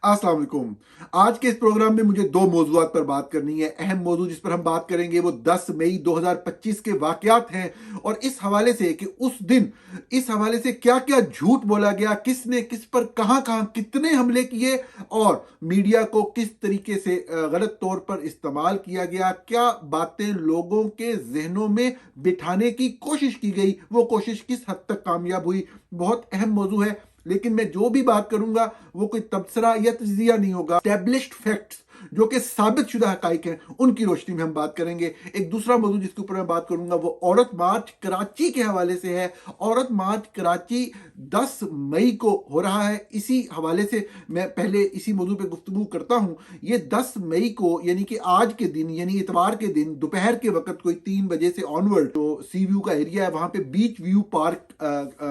अस्सलाम वालेकुम। आज के इस प्रोग्राम में मुझे दो मौजूआत पर बात करनी है। अहम मौजू जिस पर हम बात करेंगे वो 10 मई 2025 के वाकयात हैं और इस हवाले से कि उस दिन इस हवाले से क्या क्या झूठ बोला गया, किसने किस पर कहां कहां कितने हमले किए और मीडिया को किस तरीके से गलत तौर पर इस्तेमाल किया गया, क्या बातें लोगों के जहनों में बिठाने की कोशिश की गई, वो कोशिश किस हद तक कामयाब हुई। बहुत अहम मौजू है, लेकिन मैं जो भी बात करूंगा वो कोई तबसरा या तजिया नहीं होगा। एस्टैब्लिश्ड फैक्ट्स जो कि साबित शुदा हकाइक हैं उनकी रोशनी में हम बात करेंगे। एक दूसरा मौजूद जिसके ऊपर मैं बात करूंगा वो औरत मार्च कराची के हवाले से है। औरत मार्च कराची 10 मई को हो रहा है। इसी हवाले से मैं पहले इसी मौजू पे गुफ्तगू करता हूं। ये 10 मई को यानी कि आज के दिन यानी इतवार के दिन दोपहर के वक्त कोई 3 बजे से ऑनवर्ड तो सी व्यू का एरिया है वहां पे बीच व्यू पार्क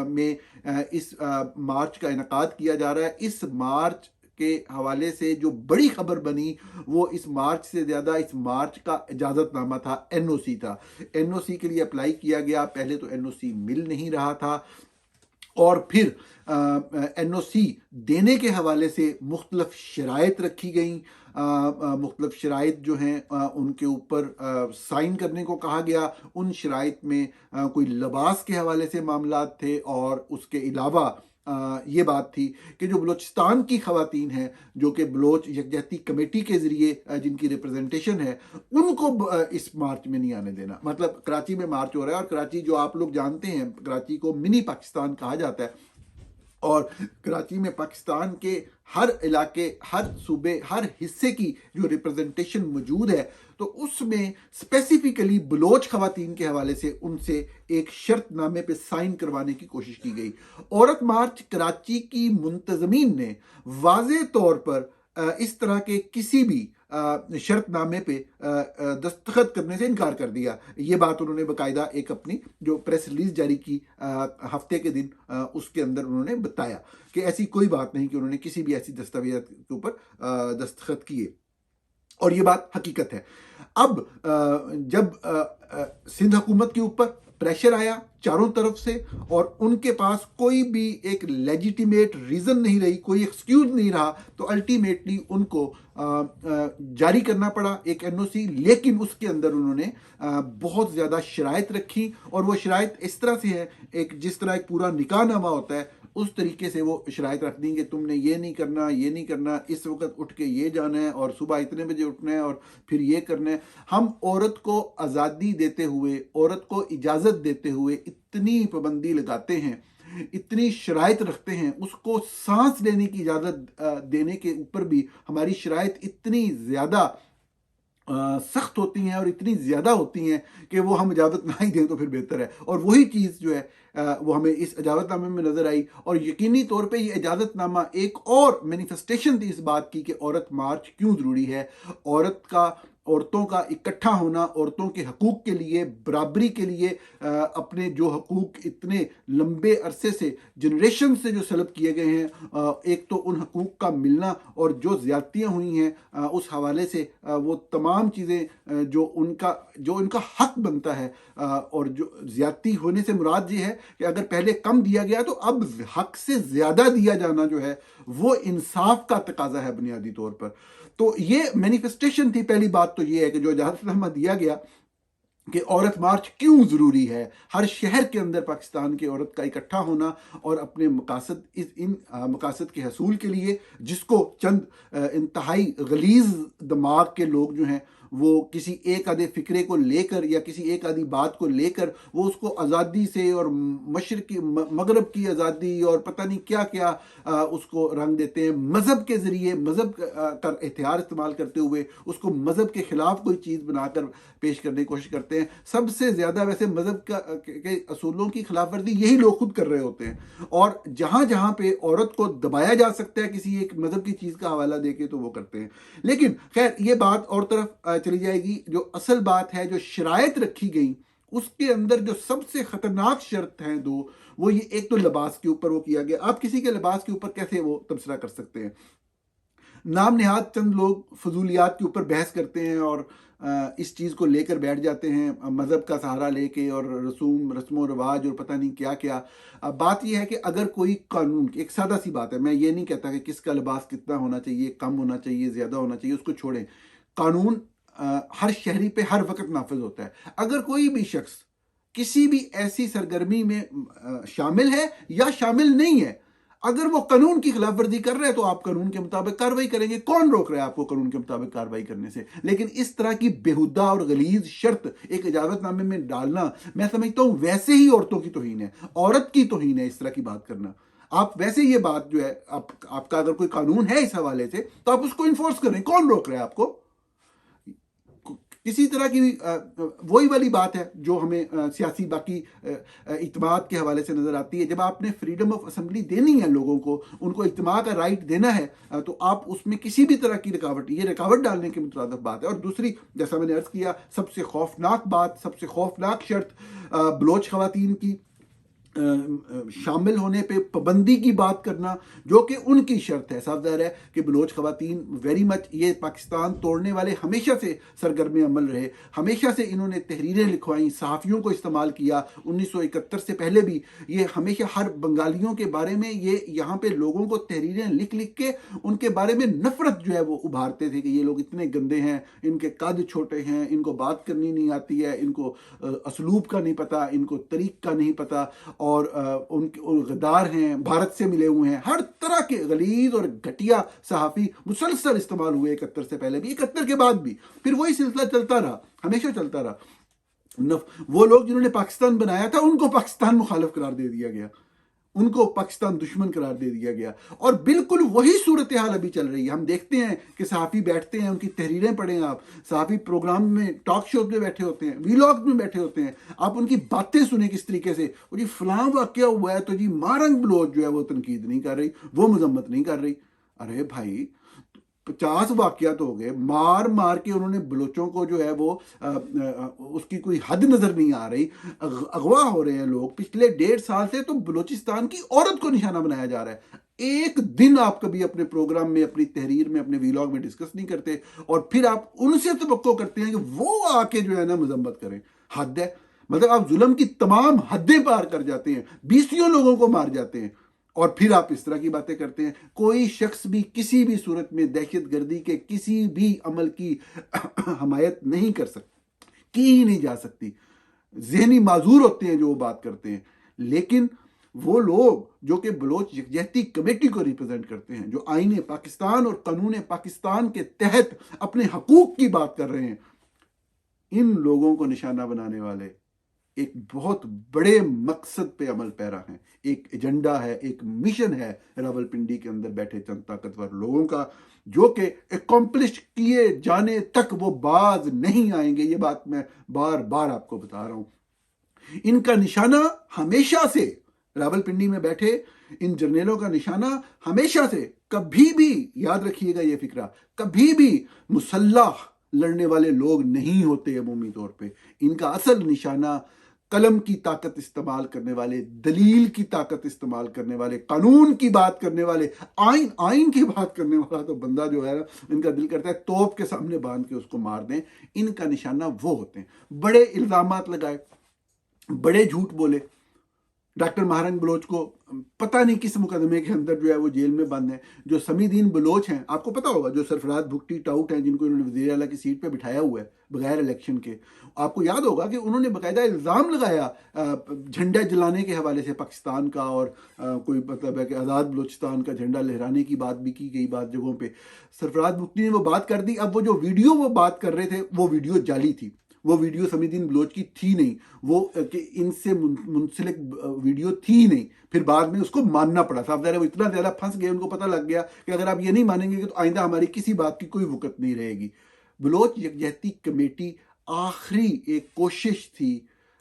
में इस मार्च का इनकाद किया जा रहा है। इस मार्च के हवाले से जो बड़ी खबर बनी वो इस मार्च से ज्यादा इस मार्च का इजाजतनामा था, एनओसी था। एनओसी के लिए अप्लाई किया गया, पहले तो एनओसी मिल नहीं रहा था और फिर एनओसी देने के हवाले से मुख्तलिफ शराइत रखी गई। मुख्तलिफ शराइत जो हैं उनके ऊपर साइन करने को कहा गया। उन शराइत में कोई लिबास के हवाले से मामला थे और उसके अलावा ये बात थी कि जो बलूचिस्तान की खवातीन हैं जो कि बलोच यकजहती कमेटी के ज़रिए जिनकी रिप्रेजेंटेशन है उनको इस मार्च में नहीं आने देना। मतलब कराची में मार्च हो रहा है और कराची जो आप लोग जानते हैं कराची को मिनी पाकिस्तान कहा जाता है और कराची में पाकिस्तान के हर इलाके, हर सूबे, हर हिस्से की जो रिप्रेजेंटेशन मौजूद है तो उसमें स्पेसिफिकली बलोच खवातीन के हवाले से उनसे एक शर्तनामे पे साइन करवाने की कोशिश की गई। औरत मार्च कराची की मुंतजमीन ने वाज़े तौर पर इस तरह के किसी भी शर्तनामे पे दस्तखत करने से इनकार कर दिया। ये बात उन्होंने बाकायदा एक अपनी जो प्रेस रिलीज जारी की हफ्ते के दिन उसके अंदर उन्होंने बताया कि ऐसी कोई बात नहीं कि उन्होंने किसी भी ऐसी दस्तावेज के ऊपर दस्तखत किए और ये बात हकीकत है। अब जब सिंध हुकूमत के ऊपर प्रेशर आया चारों तरफ से और उनके पास कोई भी एक लेजिटिमेट रीजन नहीं रही, कोई एक्सक्यूज नहीं रहा तो अल्टीमेटली उनको जारी करना पड़ा एक एनओसी। लेकिन उसके अंदर उन्होंने बहुत ज़्यादा शराइत रखी और वो शराइत इस तरह से है एक जिस तरह एक पूरा निकाहनामा होता है उस तरीके से वो शराइत रख दी कि तुमने ये नहीं करना, ये नहीं करना, इस वक्त उठ के ये जाना है और सुबह इतने बजे उठना है और फिर ये करना है। हम औरत को आज़ादी देते हुए, औरत को इजाज़त देते हुए इतनी पाबंदी लगाते हैं, इतनी शराइत रखते हैं, उसको सांस लेने की इजाज़त देने के ऊपर भी हमारी शराइत इतनी ज़्यादा सख्त होती हैं और इतनी ज़्यादा होती हैं कि वो हम इजाज़त ना ही दें तो फिर बेहतर है। और वही चीज़ जो है वो हमें इस इजाज़तनामे में नज़र आई और यकीनी तौर पे ये इजाज़तनामा एक और मैनिफेस्टेशन थी इस बात की कि औरत मार्च क्यों ज़रूरी है। औरतों का इकट्ठा होना, औरतों के हकूक़ के लिए, बराबरी के लिए, अपने जो हकूक़ इतने लंबे अरसे से जनरेशन से जो सलब किए गए हैं, एक तो उन हकूक़ का मिलना और जो ज़्यादतियाँ हुई हैं उस हवाले से वो तमाम चीज़ें जो उनका हक बनता है और जो ज़्यादती होने से मुराद ये है कि अगर पहले कम दिया गया तो अब हक से ज़्यादा दिया जाना जो है वो इंसाफ का तकाजा है बुनियादी तौर पर। तो ये मैनिफेस्टेशन थी। पहली बात तो ये है कि जो इजाज़तनामा दिया गया कि औरत मार्च क्यों ज़रूरी है, हर शहर के अंदर पाकिस्तान की औरत का इकट्ठा होना और अपने मकासद इन मकासद के हसूल के लिए जिसको चंद इंतहाई गलीज़ दिमाग के लोग जो हैं वो किसी एक आधे फ़िक्रे को लेकर या किसी एक आधी बात को लेकर वो उसको आज़ादी से और मशरक़ी मगरब की आज़ादी और पता नहीं क्या क्या उसको रंग देते हैं। मज़हब के ज़रिए मज़हब का एहतियार इस्तेमाल करते हुए उसको मज़हब के ख़िलाफ़ कोई चीज़ बनाकर पेश करने की कोशिश करते हैं। सबसे ज़्यादा वैसे मज़हब के असूलों की खिलाफ वर्जी यही लोग खुद कर रहे होते हैं और जहाँ जहाँ पे औरत को दबाया जा सकता है किसी एक मज़हब की चीज़ का हवाला देके तो वो करते हैं। लेकिन खैर ये बात और तरफ चली जाएगी। जो असल बात है, जो शराइत रखी गई उसके अंदर जो सबसे ख़तरनाक शर्त हैं दो, वो ये एक तो लिबास के ऊपर वो किया गया। आप किसी के लिबास के ऊपर कैसे वो तबसरा कर सकते हैं? नाम नेहाद चंद लोग फजूलियात के ऊपर बहस करते हैं और इस चीज़ को लेकर बैठ जाते हैं मज़हब का सहारा लेके और रस्म रिवाज और पता नहीं क्या क्या। बात यह है कि अगर कोई कानून, एक सादा सी बात है, मैं ये नहीं कहता कि किसका लिबास कितना होना चाहिए, कम होना चाहिए, ज़्यादा होना चाहिए, उसको छोड़ें। कानून हर शहरी पे हर वक्त नाफिज होता है। अगर कोई भी शख्स किसी भी ऐसी सरगर्मी में शामिल है या शामिल नहीं है, अगर वो कानून की खिलाफ वर्जी कर रहे हैं तो आप कानून के मुताबिक कार्रवाई करेंगे। कौन रोक रहा है आपको कानून के मुताबिक कार्रवाई करने से? लेकिन इस तरह की बेहुदा और गलीज शर्त एक इजाजतनामे में डालना, मैं समझता हूं वैसे ही औरतों की तौहीन है, औरत की तौहीन है इस तरह की बात करना। आप वैसे ये बात जो है, आपका अगर कोई कानून है इस हवाले से तो आप उसको इन्फोर्स करें। कौन रोक रहा है आपको? किसी तरह की वही वाली बात है जो हमें सियासी बाकी इत्तेमाद के हवाले से नज़र आती है। जब आपने फ्रीडम ऑफ असेंबली देनी है लोगों को, उनको इज्तिमा का राइट देना है, तो आप उसमें किसी भी तरह की रिकावट, ये रिकावट डालने के मुताबिक बात है। और दूसरी, जैसा मैंने अर्ज़ किया, सबसे खौफनाक बात, सबसे खौफनाक शर्त बलोच खवातीन की शामिल होने पे पाबंदी की बात करना, जो कि उनकी शर्त है। साफ ज़ाहिर है कि बलोच खवातीन वेरी मच ये पाकिस्तान तोड़ने वाले हमेशा से सरगर्म अमल रहे, हमेशा से इन्होंने तहरीरें लिखवाई, सहाफ़ियों को इस्तेमाल किया। 1971 से पहले भी ये हमेशा हर बंगालियों के बारे में ये यहाँ पे लोगों को तहरीरें लिख लिख के उनके बारे में नफरत जो है वो उभारते थे कि ये लोग इतने गंदे हैं, इनके कद छोटे हैं, इनको बात करनी नहीं आती है, इनको असलूब का नहीं पता, इनको तरीक का नहीं पता, और उनके गद्दार हैं, भारत से मिले हुए हैं। हर तरह के गलीज और घटिया सहाफ़ी मुसलसल इस्तेमाल हुए 71 से पहले भी, 71 के बाद भी, फिर वही सिलसिला चलता रहा, हमेशा चलता रहा। वो लोग जिन्होंने पाकिस्तान बनाया था उनको पाकिस्तान मुखालिफ करार दे दिया गया, उनको पाकिस्तान दुश्मन करार दे दिया गया। और बिल्कुल वही सूरत हाल अभी चल रही है। हम देखते हैं कि सहाफ़ी बैठते हैं, उनकी तहरीरें पढ़ें आप, सहाफ़ी प्रोग्राम में, टॉक शो में बैठे होते हैं, वीलॉग में बैठे होते हैं, आप उनकी बातें सुने किस तरीके से। वो जी फलां वाक़या हुआ है तो जी मारंग बलोच जो है वो तनकीद नहीं कर रही, वो मजम्मत नहीं कर रही। अरे भाई, 50 वाक़यात हो गए, मार मार के उन्होंने बलोचों को जो है वो उसकी कोई हद नज़र नहीं आ रही। अगवा हो रहे हैं लोग पिछले 1.5 साल से, तो बलोचिस्तान की औरत को निशाना बनाया जा रहा है। एक दिन आप कभी अपने प्रोग्राम में, अपनी तहरीर में, अपने वीलॉग में डिस्कस नहीं करते, और फिर आप उनसे तवक्को करते हैं कि वो आके जो है ना मजम्मत करें। हद है। मतलब आप जुल्म की तमाम हदें पार कर जाते हैं, 20 लोगों को मार जाते हैं, और फिर आप इस तरह की बातें करते हैं। कोई शख्स भी किसी भी सूरत में दहशत गर्दी के किसी भी अमल की हमायत नहीं कर सकता, की ही नहीं जा सकती। जहनी माजूर होते हैं जो वो बात करते हैं। लेकिन वो लोग जो कि बलोच यकजहती कमेटी को रिप्रेजेंट करते हैं, जो आईने पाकिस्तान और कानून पाकिस्तान के तहत अपने हकूक की बात कर रहे हैं, इन लोगों को निशाना बनाने वाले एक बहुत बड़े मकसद पे अमल पैरा हैं। एक एजेंडा है, एक मिशन है रावलपिंडी के अंदर बैठे चंद ताकतवर लोगों का, जो कि एकम्प्लिश किए जाने तक वो बाज नहीं आएंगे। ये बात मैं बार बार आपको बता रहा हूं। इनका निशाना हमेशा से, रावलपिंडी में बैठे इन जर्नेलों का निशाना हमेशा से, कभी भी याद रखिएगा ये फिक्रा, कभी भी मुसल्लाह लड़ने वाले लोग नहीं होते अमूमी तौर पे। इनका असल निशाना कलम की ताकत इस्तेमाल करने वाले, दलील की ताकत इस्तेमाल करने वाले, कानून की बात करने वाले, आइन की बात करने वाला तो बंदा जो है इनका दिल करता है तोप के सामने बांध के उसको मार दें। इनका निशाना वो होते हैं। बड़े इल्जामात लगाए, बड़े झूठ बोले। डॉक्टर महारंग बलोच को पता नहीं किस मुकदमे के अंदर जो है वो जेल में बंद है। जो समीदीन बलोच हैं, आपको पता होगा, जो सरफराज भुट्टी टाउट हैं, जिनको इन्होंने वज़ीर आला की सीट पे बिठाया हुआ है बगैर इलेक्शन के, आपको याद होगा कि उन्होंने बाकायदा इल्ज़ाम लगाया झंडा जलाने के हवाले से पाकिस्तान का, और कोई मतलब है कि आज़ाद बलोचिस्तान का झंडा लहराने की बात भी की गई बाद जगहों पर। सरफराज भुट्टी ने वो बात कर दी। अब वो जो वीडियो वो बात कर रहे थे वो वीडियो जाली थी, वो वीडियो समीदीन बलोच की थी नहीं, वो कि इनसे मुंसलिक वीडियो थी नहीं। फिर बाद में उसको मानना पड़ा। साफ ज़ाहिर है वो इतना ज़्यादा फंस गए, उनको पता लग गया कि अगर आप ये नहीं मानेंगे तो आइंदा हमारी किसी बात की कोई वक़्त नहीं रहेगी। बलोच यकजहती कमेटी आखिरी एक कोशिश थी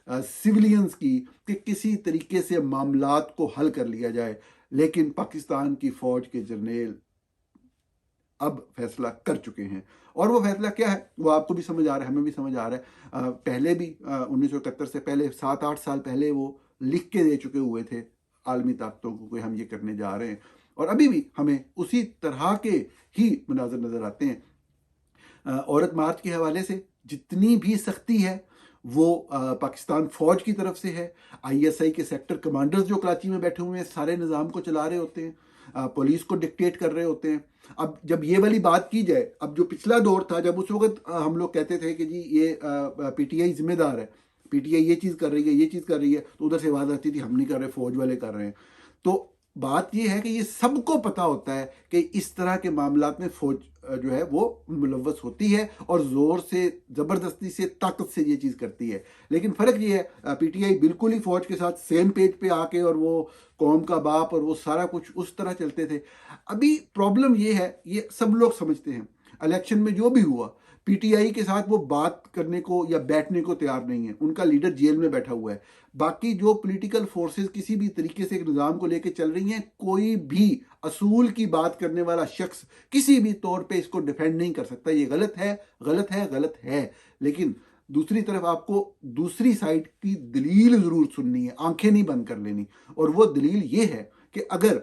सिविलियंस की कि किसी तरीके से मामलात को हल कर लिया जाए, लेकिन पाकिस्तान की फ़ौज के जर्नेल अब फैसला कर चुके हैं। और वो फैसला क्या है वो आपको भी समझ आ रहा है, हमें भी समझ आ रहा है। पहले भी 1971 से पहले 7-8 साल पहले वो लिख के दे चुके हुए थे आलमी ताकतों को कि हम ये करने जा रहे हैं, और अभी भी हमें उसी तरह के ही मनाजर नज़र आते हैं। औरत मार्च के हवाले से जितनी भी सख्ती है वो पाकिस्तान फौज की तरफ से है। आईएसआई के सेक्टर कमांडर्स जो कराची में बैठे हुए हैं सारे निज़ाम को चला रहे होते हैं, पुलिस को डिक्टेट कर रहे होते हैं। अब जब ये वाली बात की जाए, अब जो पिछला दौर था जब उस वक्त हम लोग कहते थे कि जी ये पीटीआई जिम्मेदार है, पीटीआई ये चीज़ कर रही है, ये चीज़ कर रही है, तो उधर से आवाज़ आती थी हम नहीं कर रहे, फौज वाले कर रहे हैं। तो बात ये है कि ये सबको पता होता है कि इस तरह के मामलात में फौज जो है वो मुलव्वस होती है और ज़ोर से, ज़बरदस्ती से, ताकत से ये चीज़ करती है। लेकिन फ़र्क ये है पीटीआई बिल्कुल ही फौज के साथ सेम पेज पे आके और वो कौम का बाप और वो सारा कुछ उस तरह चलते थे। अभी प्रॉब्लम ये है, ये सब लोग समझते हैं, इलेक्शन में जो भी हुआ पीटीआई के साथ वो बात करने को या बैठने को तैयार नहीं है, उनका लीडर जेल में बैठा हुआ है। बाकी जो पॉलिटिकल फोर्सेस किसी भी तरीके से एक निज़ाम को लेकर चल रही हैं, कोई भी असूल की बात करने वाला शख्स किसी भी तौर पे इसको डिफेंड नहीं कर सकता। ये गलत है, गलत है, गलत है। लेकिन दूसरी तरफ आपको दूसरी साइड की दलील ज़रूर सुननी है, आंखें नहीं बंद कर लेनी। और वो दलील ये है कि अगर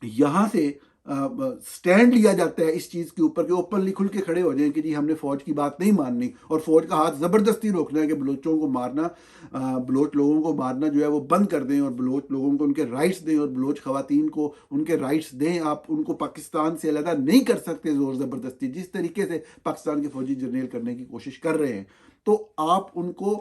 यहाँ से स्टैंड लिया जाता है इस चीज़ के ऊपर कि ओपनली खुल के खड़े हो जाएं कि जी हमने फ़ौज की बात नहीं माननी और फ़ौज का हाथ ज़बरदस्ती रोकना है कि बलोचों को मारना, बलोच लोगों को मारना जो है वो बंद कर दें और बलोच लोगों को उनके राइट्स दें और बलोच ख़वातीन को उनके राइट्स दें। आप उनको पाकिस्तान से अलग नहीं कर सकते ज़ोर ज़बरदस्ती, जिस तरीके से पाकिस्तान के फ़ौजी जर्नल करने की कोशिश कर रहे हैं, तो आप उनको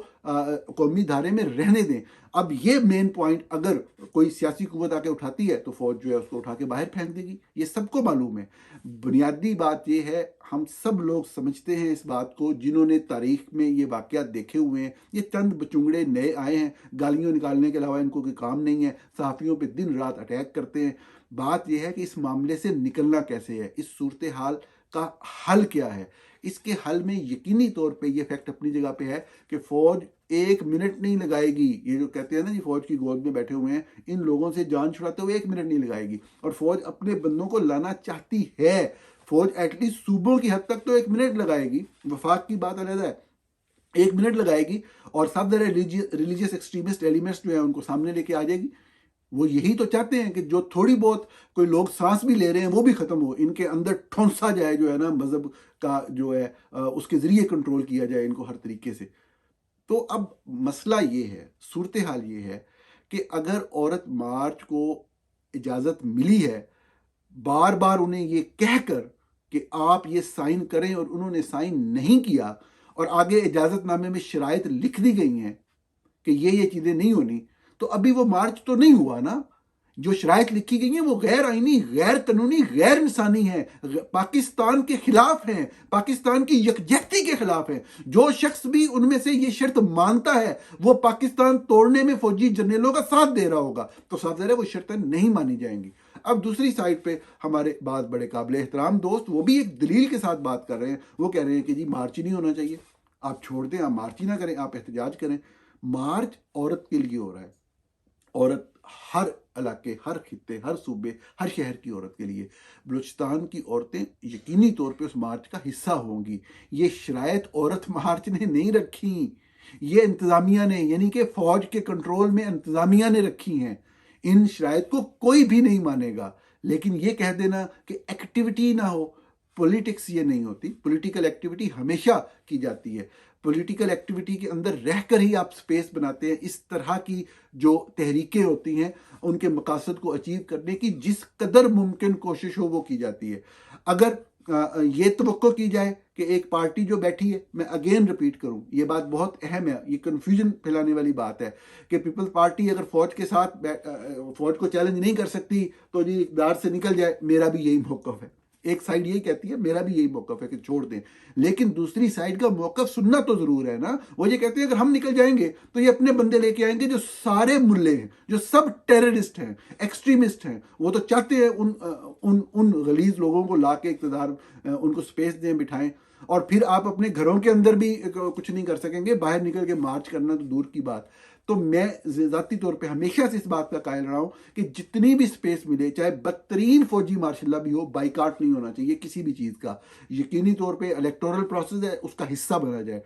कौमी धारे में रहने दें। अब ये मेन पॉइंट अगर कोई सियासी कुव्वत आके उठाती है तो फौज जो है उसको उठा के बाहर फेंक देगी, ये सबको मालूम है। बुनियादी बात ये है, हम सब लोग समझते हैं इस बात को, जिन्होंने तारीख में ये वाक़यात देखे हुए हैं। ये चंद बचुंगड़े नए आए हैं, गालियों निकालने के अलावा इनको कोई काम नहीं है, सहाफ़ियों पे दिन रात अटैक करते हैं। बात यह है कि इस मामले से निकलना कैसे है, इस सूरत हाल का हल क्या है। इसके हल में यकीनी तौर पे ये फैक्ट अपनी जगह पे है कि फौज एक मिनट नहीं लगाएगी। ये जो कहते हैं ना जी फौज की गोद में बैठे हुए हैं, इन लोगों से जान छुड़ाते हुए एक मिनट नहीं लगाएगी। और फौज अपने बंदों को लाना चाहती है, फौज एटलीस्ट सूबों की हद तक तो एक मिनट लगाएगी, वफाक की बात अलग है, एक मिनट लगाएगी और सब रिलीजियस एक्सट्रीमिस्ट एलिमेंट्स जो है उनको सामने लेके आ जाएगी। वो यही तो चाहते हैं कि जो थोड़ी बहुत कोई लोग सांस भी ले रहे हैं वो भी खत्म हो, इनके अंदर ठोंसा जाए जो है ना मजहब का जो है उसके जरिए कंट्रोल किया जाए इनको हर तरीके से। तो अब मसला ये है, सूरत हाल ये है कि अगर औरत मार्च को इजाज़त मिली है, बार बार उन्हें ये कहकर कि आप ये साइन करें और उन्होंने साइन नहीं किया और आगे इजाज़तनामे में शराइत लिख दी गई हैं कि ये चीज़ें नहीं होनी, तो अभी वो मार्च तो नहीं हुआ ना। जो शराइत लिखी गई हैं वो गैर आईनी, गैर कानूनी, गैर इंसानी है, पाकिस्तान के खिलाफ हैं, पाकिस्तान की यकजहती के खिलाफ है। जो शख्स भी उनमें से ये शर्त मानता है वो पाकिस्तान तोड़ने में फौजी जर्नलों का साथ दे रहा होगा, तो साथ दे रहा है, वो शर्तें नहीं मानी जाएंगी। अब दूसरी साइड पे हमारे बाद बड़े काबिल एहतराम दोस्त वो भी एक दलील के साथ बात कर रहे हैं। वो कह रहे हैं कि जी मार्च ही नहीं होना चाहिए, आप छोड़ दें, आप मार्च ही ना करें, आप एहतजाज करें। मार्च औरत के लिए हो रहा है, औरत हर इलाके, हर खित्ते, हर सूबे, हर शहर की औरत के लिए। बलूचिस्तान की औरतें यकीनी तौर पे उस मार्च का हिस्सा होंगी। ये शरायत औरत मार्च ने नहीं रखी, ये इंतज़ामिया ने, यानी कि फ़ौज के कंट्रोल में इंतज़ामिया ने रखी हैं। इन शरायत को कोई भी नहीं मानेगा। लेकिन ये कह देना कि एक्टिविटी ना हो, पॉलिटिक्स ये नहीं होती। पॉलिटिकल एक्टिविटी हमेशा की जाती है। पॉलिटिकल एक्टिविटी के अंदर रहकर ही आप स्पेस बनाते हैं। इस तरह की जो तहरीकें होती हैं उनके मकासद को अचीव करने की जिस कदर मुमकिन कोशिश हो वो की जाती है। अगर ये तवक्को की जाए कि एक पार्टी जो बैठी है, मैं अगेन रिपीट करूं, ये बात बहुत अहम है, ये कन्फ्यूजन फैलाने वाली बात है कि पीपल्स पार्टी अगर फौज के साथ फौज को चैलेंज नहीं कर सकती तो जी इक़्तिदार से निकल जाए, मेरा भी यही मौक़िफ़ है। एक साइड यही कहती है, मेरा भी यही मौक़िफ़ है कि छोड़ दें। लेकिन दूसरी साइड का मौक़िफ़ सुनना तो ज़रूर है ना। वो ये कहते हैं अगर हम निकल जाएंगे तो ये अपने बंदे लेके आएंगे जो सारे मुल्ले हैं, जो सब टेररिस्ट हैं, एक्सट्रीमिस्ट हैं। वो तो चाहते हैं उन गलीज लोगों को ला के इक़्तिदार उनको स्पेस दें, बिठाएं, और फिर आप अपने घरों के अंदर भी कुछ नहीं कर सकेंगे, बाहर निकल के मार्च करना तो दूर की बात। तो मैं ज़ाती तौर पे हमेशा से इस बात का कायल रहा हूँ कि जितनी भी स्पेस मिले, चाहे बदतरीन फौजी मार्शल भी हो, बाइकाट नहीं होना चाहिए किसी भी चीज़ का। यकीनी तौर पे इलेक्टोरल प्रोसेस है, उसका हिस्सा बना जाए।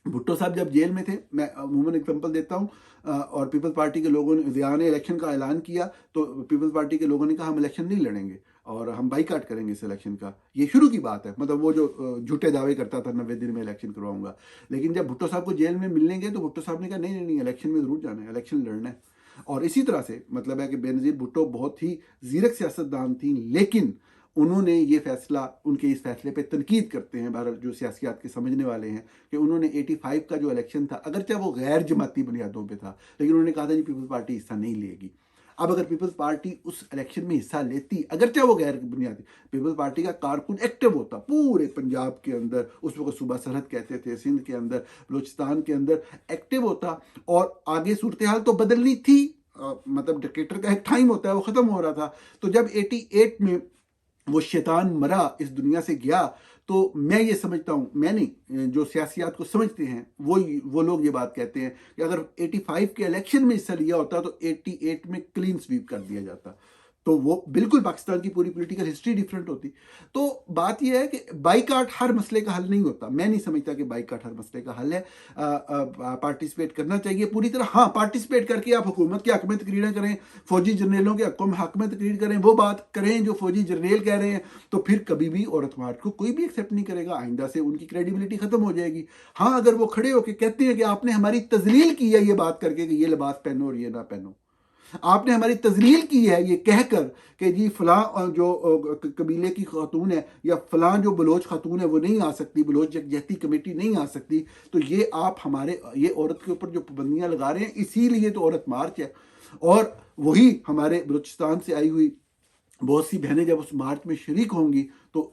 भुट्टो साहब जब जेल में थे, मैं अमूमन एग्जांपल देता हूँ, और पीपल्स पार्टी के लोगों ने ज़िया ने इलेक्शन का ऐलान किया तो पीपल्स पार्टी के लोगों ने कहा हम इलेक्शन नहीं लड़ेंगे। और हम बाईकाट करेंगे इस इलेक्शन का। ये शुरू की बात है, मतलब वो जो झूठे दावे करता था 90 दिन में इलेक्शन करवाऊंगा, लेकिन जब भुट्टो साहब को जेल में मिलने गए तो भुट्टो साहब ने कहा नहीं नहीं नहीं, इलेक्शन में ज़रूर जाना है, इलेक्शन लड़ना है। और इसी तरह से मतलब है कि बेनज़ीर भुट्टो बहुत ही ज़ीरक सियासतदान थी, लेकिन उन्होंने ये फैसला, उनके इस फैसले पे तनकीद करते हैं भारत जो सियासियात के समझने वाले हैं, कि उन्होंने 85 का जो इलेक्शन था, अगरचे वो गैर जमाती बुनियादों पे था, लेकिन उन्होंने कहा था जी पीपल्स पार्टी हिस्सा नहीं लेगी। अब अगर पीपल्स पार्टी उस इलेक्शन में हिस्सा लेती, अगरचे वो गैर बुनियादी, पीपल्स पार्टी का कारकुन एक्टिव होता पूरे पंजाब के अंदर, उस वक्त सूबा सरहद कहते थे, सिंध के अंदर, बलूचिस्तान के अंदर एक्टिव होता, और आगे सूरत हाल तो बदलनी थी। मतलब डिक्टेटर का एक टाइम होता है, वो ख़त्म हो रहा था। तो जब 88 में वो शैतान मरा, इस दुनिया से गया, तो मैं ये समझता हूँ, मैं नहीं, जो सियासियात को समझते हैं वो लोग ये बात कहते हैं कि अगर 85 के इलेक्शन में हिस्सा लिया होता तो 88 में क्लीन स्वीप कर दिया जाता, तो वो बिल्कुल पाकिस्तान की पूरी पॉलिटिकल हिस्ट्री डिफरेंट होती। तो बात यह है कि बाईकाट हर मसले का हल नहीं होता। मैं नहीं समझता कि बाईकाट हर मसले का हल है। पार्टिसिपेट करना चाहिए पूरी तरह, हाँ पार्टिसिपेट करके आप हुकूमत के हक में तकरीरें करें, फौजी जर्नलों के हक में तकरीर करें, वो बात करें जो फौजी जर्नल कह रहे हैं, तो फिर कभी भी औरत मार्च को कोई भी एक्सेप्ट नहीं करेगा, आइंदा से उनकी क्रेडिबिलिटी खत्म हो जाएगी। हाँ अगर वो खड़े होकर कहते हैं कि आपने हमारी तजलील की है ये बात करके कि ये लिबास पहनो और ये ना पहनो, आपने हमारी तजलील की है ये कहकर कि जी फलां जो कबीले की खातून है या फलां जो बलोच खातून है वो नहीं आ सकती, बलोच यकजहती कमेटी नहीं आ सकती, तो ये आप हमारे ये औरत के ऊपर जो पाबंदियां लगा रहे हैं, इसीलिए तो औरत मार्च है। और वही हमारे बलूचिस्तान से आई हुई बहुत सी बहनें जब उस मार्च में शरीक होंगी तो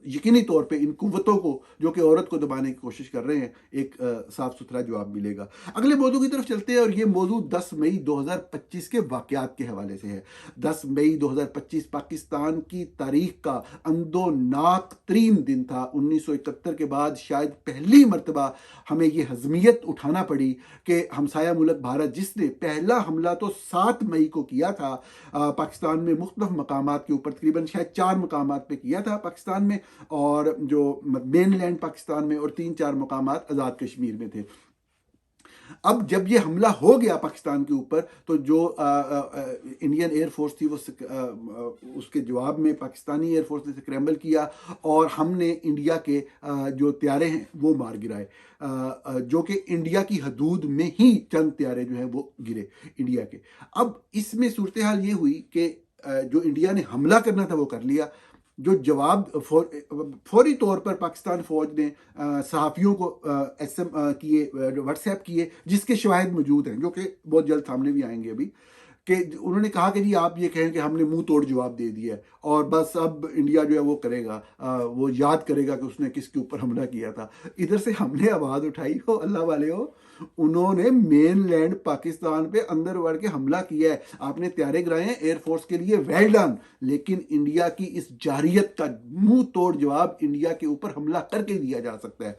यकीनी तौर पे इन कुव्वतों को जो कि औरत को दबाने की कोशिश कर रहे हैं एक साफ सुथरा जवाब मिलेगा। अगले मौजू की तरफ चलते हैं, और ये मौजू 10 मई 2025 के वाकयात के हवाले से है। 10 मई 2025 पाकिस्तान की तारीख का अंदोनाक तरीन दिन था। 1971 के बाद शायद पहली मरतबा हमें ये हजमियत उठाना पड़ी कि हमसाया मुल्क भारत, जिसने पहला हमला तो 7 मई को किया था पाकिस्तान में मुख्तलिफ मकामात के ऊपर, तकरीबन शायद 4 मकामात पे किया था पाकिस्तान में, और जो मेन लैंड पाकिस्तान में, और 3-4 मकामात आज़ाद कश्मीर में थे। अब जब ये हमला हो गया पाकिस्तान के ऊपर, तो जो इंडियन एयरफोर्स थी वो उसके जवाब में पाकिस्तानी एयरफोर्स ने स्क्रैम्बल किया, और हमने इंडिया के जो त्यारे हैं वो मार गिराए, जो कि इंडिया की हदूद में ही चंद त्यारे जो हैं वो गिरे इंडिया के। अब इसमें सूरत हाल ये हुई कि जो इंडिया ने हमला करना था वो कर लिया, जो जवाब फौरी तौर पर पाकिस्तान फौज ने सहाफ़ियों को एसएम किए, व्हाट्सएप किए, जिसके शवाहिद मौजूद हैं, जो कि बहुत जल्द सामने भी आएंगे अभी, कि उन्होंने कहा कि जी आप ये कहें कि हमने मुंह तोड़ जवाब दे दिया है, और बस अब इंडिया जो है वो करेगा, वो याद करेगा कि उसने किसके ऊपर हमला किया था। इधर से हमने आवाज़ उठाई हो, अल्लाह वाले हो, उन्होंने मेन लैंड पाकिस्तान पे अंदर बढ़ के हमला किया है। आपने त्यारे गिराए हैं एयरफोर्स के लिए, वेल डन, लेकिन इंडिया की इस जारियत का मुंह तोड़ जवाब इंडिया के ऊपर हमला करके दिया जा सकता है।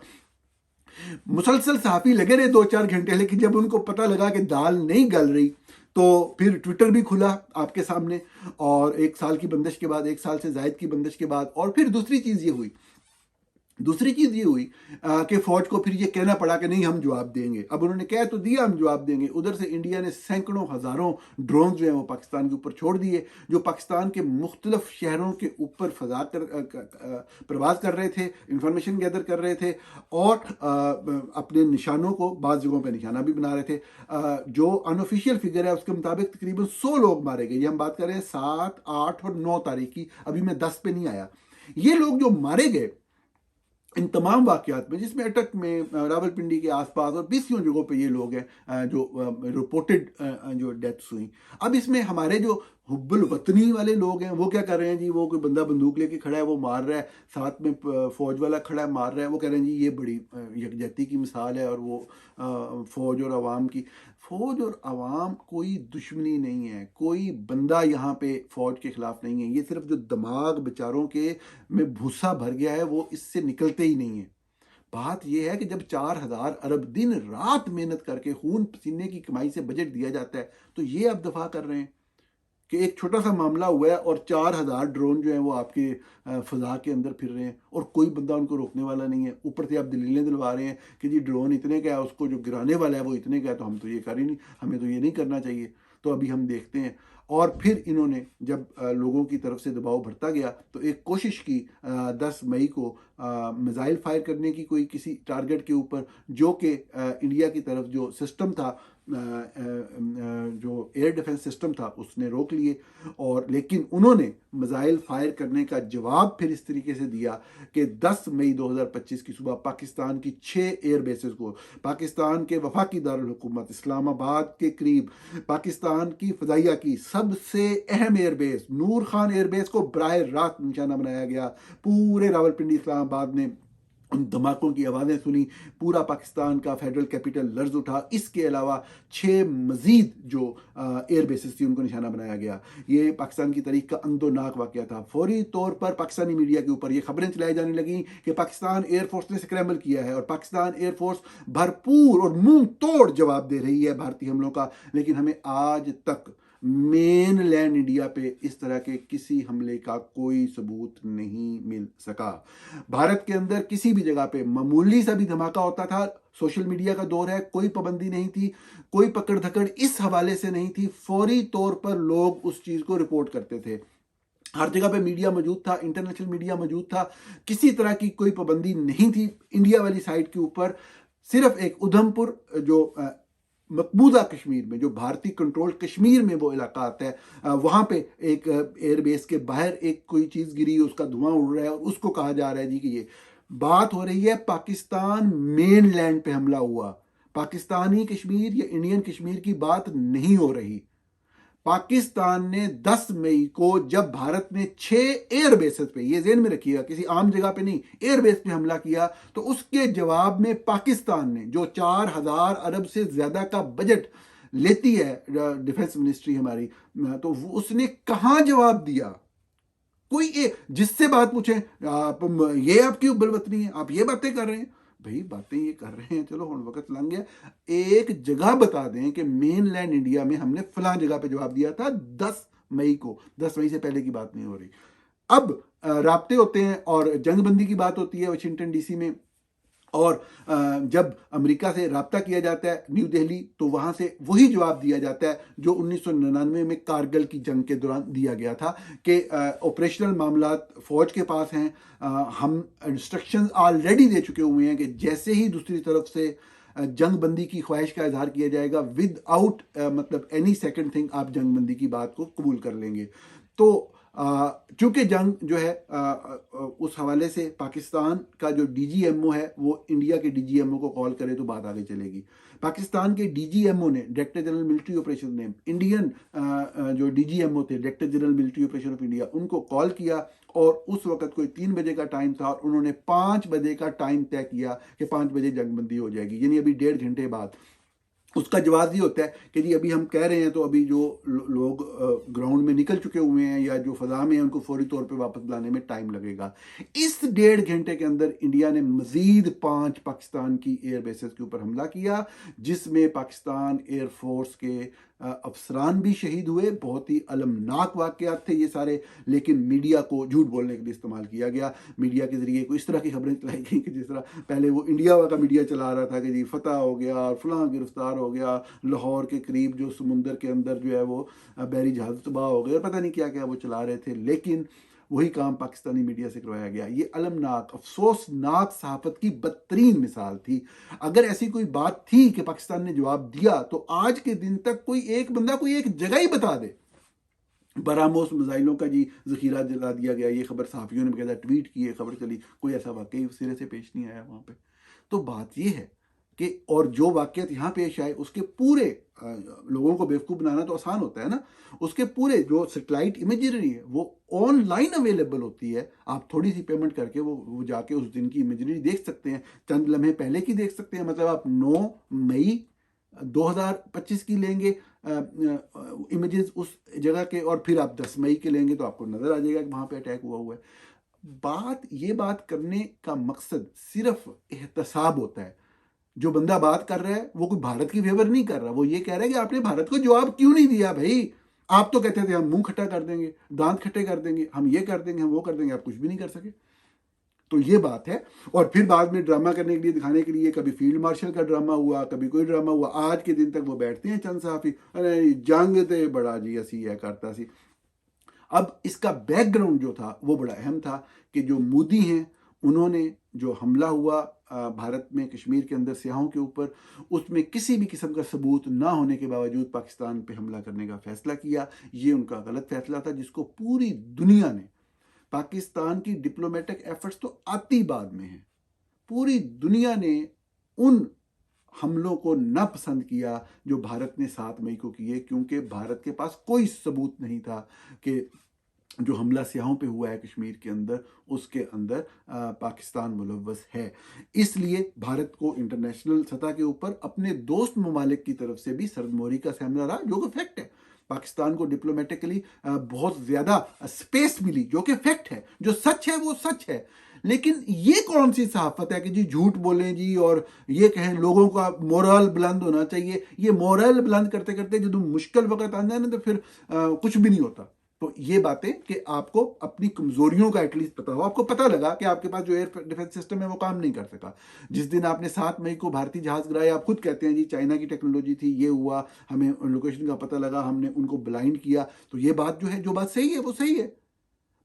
मुसलसल सहाफ़ी लगे रहे 2-4 घंटे, लेकिन जब उनको पता लगा कि दाल नहीं गल रही, तो फिर ट्विटर भी खुला आपके सामने, और 1 साल की बंदिश के बाद, 1 साल से जायद की बंदिश के बाद, और फिर दूसरी चीज़ ये हुई कि फौज को फिर ये कहना पड़ा कि नहीं हम जवाब देंगे। अब उन्होंने कह तो दिया हम जवाब देंगे, उधर से इंडिया ने सैकड़ों हज़ारों ड्रोन जो हैं वो पाकिस्तान के ऊपर छोड़ दिए, जो पाकिस्तान के मुख्तलिफ शहरों के ऊपर प्रवास कर रहे थे, इंफॉर्मेशन गैदर कर रहे थे, और अपने निशानों को बाज़ जगहों पर निशाना भी बना रहे थे। जो अनऑफिशियल फिगर है उसके मुताबिक तकरीबन 100 लोग मारे गए। ये हम बात कर रहे हैं 7, 8 और 9 तारीख की, अभी मैं 10 पे नहीं आया। ये लोग जो मारे गए इन तमाम वाक़यात में, जिसमें अटक में, रावलपिंडी के आसपास और 20 जगहों पे ये लोग हैं जो रिपोर्टेड जो डेथ्स हुई। अब इसमें हमारे जो हुब्बुल वतनी वाले लोग हैं वो क्या कर रहे हैं जी, वो कोई बंदा बंदूक लेके खड़ा है वो मार रहा है, साथ में फौज वाला खड़ा है मार रहा है, वो कह रहे हैं जी ये बड़ी यकजहती की मिसाल है, और वो फौज और अवाम की, फौज और अवाम कोई दुश्मनी नहीं है, कोई बंदा यहाँ पे फौज के खिलाफ नहीं है। ये सिर्फ जो दिमाग बेचारों के में भूसा भर गया है वो इससे निकलते ही नहीं है। बात यह है कि जब 4000 अरब दिन रात मेहनत करके खून पसीने की कमाई से बजट दिया जाता है, तो ये आप दफा कर रहे हैं कि एक छोटा सा मामला हुआ है और 4000 ड्रोन जो हैं वो आपके फ़ज़ा के अंदर फिर रहे हैं, और कोई बंदा उनको रोकने वाला नहीं है। ऊपर से आप दलीलें दिलवा रहे हैं कि जी ड्रोन इतने का है, उसको जो गिराने वाला है वो इतने का है, तो हम तो ये कर ही नहीं, हमें तो ये नहीं करना चाहिए। तो अभी हम देखते हैं। और फिर इन्होंने जब लोगों की तरफ से दबाव बढ़ता गया तो एक कोशिश की 10 मई को मिसाइल फायर करने की कोई किसी टारगेट के ऊपर, जो कि इंडिया की तरफ जो सिस्टम था, जो एयर डिफेंस सिस्टम था, उसने रोक लिए। और लेकिन उन्होंने मिसाइल फायर करने का जवाब फिर इस तरीके से दिया कि 10 मई 2025 की सुबह पाकिस्तान की 6 एयर बेसेस को, पाकिस्तान के वफाकी दारुल हुकूमत इस्लामाबाद के करीब पाकिस्तान की फजाइया की सबसे अहम एयरबेस नूर खान एयरबेस को बराह रास्त निशाना बनाया गया। पूरे रावलपिंडी इस्लामाबाद ने उन धमाकों की आवाज़ें सुनी, पूरा पाकिस्तान का फेडरल कैपिटल लर्ज उठा। इसके अलावा 6 मजीद जो एयर बेसिस थी उनको निशाना बनाया गया। ये पाकिस्तान की तारीख का अंदोनाक वाक़या था। फौरी तौर पर पाकिस्तानी मीडिया के ऊपर ये खबरें चलाई जाने लगी कि पाकिस्तान एयरफोर्स ने स्क्रैम्बल किया है और पाकिस्तान एयरफोर्स भरपूर और मुंह तोड़ जवाब दे रही है भारतीय हमलों का। लेकिन हमें आज तक मेन लैंड इंडिया पे इस तरह के किसी हमले का कोई सबूत नहीं मिल सका। भारत के अंदर किसी भी जगह पे मामूली सा भी धमाका होता था, सोशल मीडिया का दौर है, कोई पाबंदी नहीं थी, कोई पकड़ धकड़ इस हवाले से नहीं थी, फौरी तौर पर लोग उस चीज को रिपोर्ट करते थे। हर जगह पे मीडिया मौजूद था, इंटरनेशनल मीडिया मौजूद था, किसी तरह की कोई पाबंदी नहीं थी इंडिया वाली साइड के ऊपर। सिर्फ एक उधमपुर जो मकबूजा कश्मीर में, जो भारतीय कंट्रोल कश्मीर में वो इलाका आता है, वहां पे एक एयरबेस के बाहर एक कोई चीज गिरी, उसका धुआं उड़ रहा है और उसको कहा जा रहा है जी कि ये बात हो रही है पाकिस्तान मेन लैंड पे हमला हुआ, पाकिस्तानी कश्मीर या इंडियन कश्मीर की बात नहीं हो रही। पाकिस्तान ने 10 मई को जब भारत ने 6 एयर बेसेस पे, ये जेन में रखिएगा, किसी आम जगह पे नहीं, एयर बेस पे हमला किया, तो उसके जवाब में पाकिस्तान ने जो 4000 अरब से ज्यादा का बजट लेती है डिफेंस मिनिस्ट्री हमारी, तो उसने कहां जवाब दिया? कोई जिससे बात पूछे, आप ये आपकी बलवतनी है, आप ये बातें कर रहे हैं, भाई बातें ये कर रहे हैं, चलो हम वक्त लंघ गया, एक जगह बता दें कि मेन लैंड इंडिया में हमने फलां जगह पे जवाब दिया था 10 मई को। 10 मई से पहले की बात नहीं हो रही। अब राब्ते होते हैं और जंगबंदी की बात होती है वाशिंगटन डीसी में, और जब अमेरिका से रब्ता किया जाता है न्यू दिल्ली, तो वहां से वही जवाब दिया जाता है जो 1999 में कारगिल की जंग के दौरान दिया गया था कि ऑपरेशनल मामला फौज के पास हैं, हम इंस्ट्रक्शंस ऑलरेडी दे चुके हुए हैं कि जैसे ही दूसरी तरफ से जंग बंदी की ख्वाहिश का इजहार किया जाएगा, विद आउट मतलब एनी सेकंड थिंग, आप जंग बंदी की बात को कबूल कर लेंगे। तो चूंकि जंग जो है उस हवाले से पाकिस्तान का जो डीजीएमओ है वो इंडिया के डीजीएमओ को कॉल करे तो बात आगे चलेगी। पाकिस्तान के डीजीएमओ ने, डायरेक्टर जनरल मिलिट्री ऑपरेशन ने, इंडियन जो डीजीएमओ थे, director general military operation of India, उनको कॉल किया और उस वक्त कोई 3 बजे का टाइम था और उन्होंने 5 बजे का टाइम तय किया कि 5 बजे जंगबंदी हो जाएगी, यानी अभी 1.5 घंटे बाद। उसका जवाब ये होता है कि जी अभी हम कह रहे हैं तो अभी जो लोग ग्राउंड में निकल चुके हुए हैं या जो फजा में हैं उनको फौरी तौर पे वापस लाने में टाइम लगेगा। इस 1.5 घंटे के अंदर इंडिया ने मजीद 5 पाकिस्तान की एयर बेसेस के ऊपर हमला किया, जिसमें पाकिस्तान एयरफोर्स के अफसरान भी शहीद हुए। बहुत ही अलमनाक वाकयात थे ये सारे, लेकिन मीडिया को झूठ बोलने के लिए इस्तेमाल किया गया। मीडिया के जरिए कोई इस तरह की खबरें चलाई गई कि जिस तरह पहले वो इंडिया का मीडिया चला रहा था कि जी फतह हो गया, फलां गिरफ्तार हो गया, लाहौर के करीब जो समुंदर के अंदर जो है वो बहरी जहाज तबाह हो गए, पता नहीं क्या क्या वो चला रहे थे, लेकिन वही काम पाकिस्तानी मीडिया से करवाया गया। ये अलमनाक, अफसोसनाक सहाफत की बदतरीन मिसाल थी। अगर ऐसी कोई बात थी कि पाकिस्तान ने जवाब दिया तो आज के दिन तक कोई एक बंदा कोई एक जगह ही बता दे। बरामोस मिसाइलों का जी जखीरा दिला दिया गया, ये खबर सहाफियों ने बकायदा ट्वीट की है, खबर चली, कोई ऐसा वाकई सिरे से पेश नहीं आया वहां पे। तो बात ये है कि और जो वाकयात यहाँ पेश आए उसके पूरे लोगों को बेवकूफ़ बनाना तो आसान होता है ना, उसके पूरे जो सेटेलाइट इमेजरी है वो ऑनलाइन अवेलेबल होती है। आप थोड़ी सी पेमेंट करके वो जाके उस दिन की इमेजरी देख सकते हैं, चंद लम्हे पहले की देख सकते हैं। मतलब आप 9 मई 2025 की लेंगे इमेजेस उस जगह के, और फिर आप 10 मई के लेंगे तो आपको नजर आ जाएगा कि वहां पे अटैक हुआ है। ये बात करने का मकसद सिर्फ एहतसाब होता है। जो बंदा बात कर रहा है वो कोई भारत की फेवर नहीं कर रहा, वो ये कह रहा है कि आपने भारत को जवाब क्यों नहीं दिया भाई। आप तो कहते थे हम मुंह खट्टा कर देंगे, दांत खट्टे कर देंगे, हम ये कर देंगे, हम वो कर देंगे, आप कुछ भी नहीं कर सके। तो ये बात है। और फिर बाद में ड्रामा करने के लिए, दिखाने के लिए, कभी फील्ड मार्शल का ड्रामा हुआ, कभी कोई ड्रामा हुआ, आज के दिन तक वो बैठते हैं चंद सहाफ़ी, अरे जंग ते बड़ा जी असी यह करता सी। अब इसका बैकग्राउंड जो था वो बड़ा अहम था कि जो मोदी हैं उन्होंने जो हमला हुआ भारत में कश्मीर के अंदर सियाहों के ऊपर, उसमें किसी भी किस्म का सबूत ना होने के बावजूद पाकिस्तान पे हमला करने का फैसला किया। ये उनका गलत फैसला था, जिसको पूरी दुनिया ने, पाकिस्तान की डिप्लोमेटिक एफर्ट्स तो आती बाद में है, पूरी दुनिया ने उन हमलों को ना पसंद किया जो भारत ने 7 मई को किए, क्योंकि भारत के पास कोई सबूत नहीं था कि जो हमला सियाहों पे हुआ है कश्मीर के अंदर, उसके अंदर पाकिस्तान मुलव्वस है। इसलिए भारत को इंटरनेशनल सतह के ऊपर अपने दोस्त ममालिक की तरफ से भी सरदमोरी का सामना रहा, जो कि फैक्ट है। पाकिस्तान को डिप्लोमेटिकली बहुत ज़्यादा स्पेस मिली, जो कि फैक्ट है। जो सच है वो सच है। लेकिन ये कौन सी सहाफत है कि जी झूठ बोलें जी और ये कहें लोगों का मोरल बुलंद होना चाहिए। ये मोरल बुलंद करते करते जो मुश्किल वक्त आना है ना, तो फिर कुछ भी नहीं होता। तो ये बातें कि आपको अपनी कमजोरियों का एटलीस्ट पता हो। आपको पता लगा कि आपके पास जो एयर डिफेंस सिस्टम है वो काम नहीं कर सका। जिस दिन आपने 7 मई को भारतीय जहाज गिराए, आप खुद कहते हैं जी चाइना की टेक्नोलॉजी थी, ये हुआ, हमें लोकेशन का पता लगा, हमने उनको ब्लाइंड किया। तो ये बात जो है, जो बात सही है वो सही है।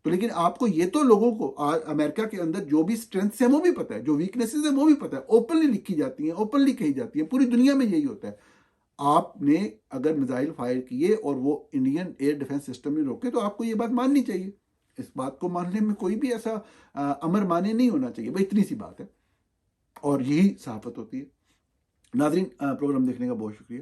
तो लेकिन आपको ये तो लोगों को अमेरिका के अंदर जो भी स्ट्रेंथ्स है वो भी पता है, जो वीकनेसेस है वो भी पता है, ओपनली लिखी जाती हैं, ओपनली कही जाती हैं। पूरी दुनिया में यही होता है। आपने अगर मिसाइल फायर किए और वो इंडियन एयर डिफेंस सिस्टम ने रोके, तो आपको ये बात माननी चाहिए। इस बात को मानने में कोई भी ऐसा अमर माने नहीं होना चाहिए, भाई इतनी सी बात है। और यही सहाफत होती है। नाजरीन, प्रोग्राम देखने का बहुत शुक्रिया।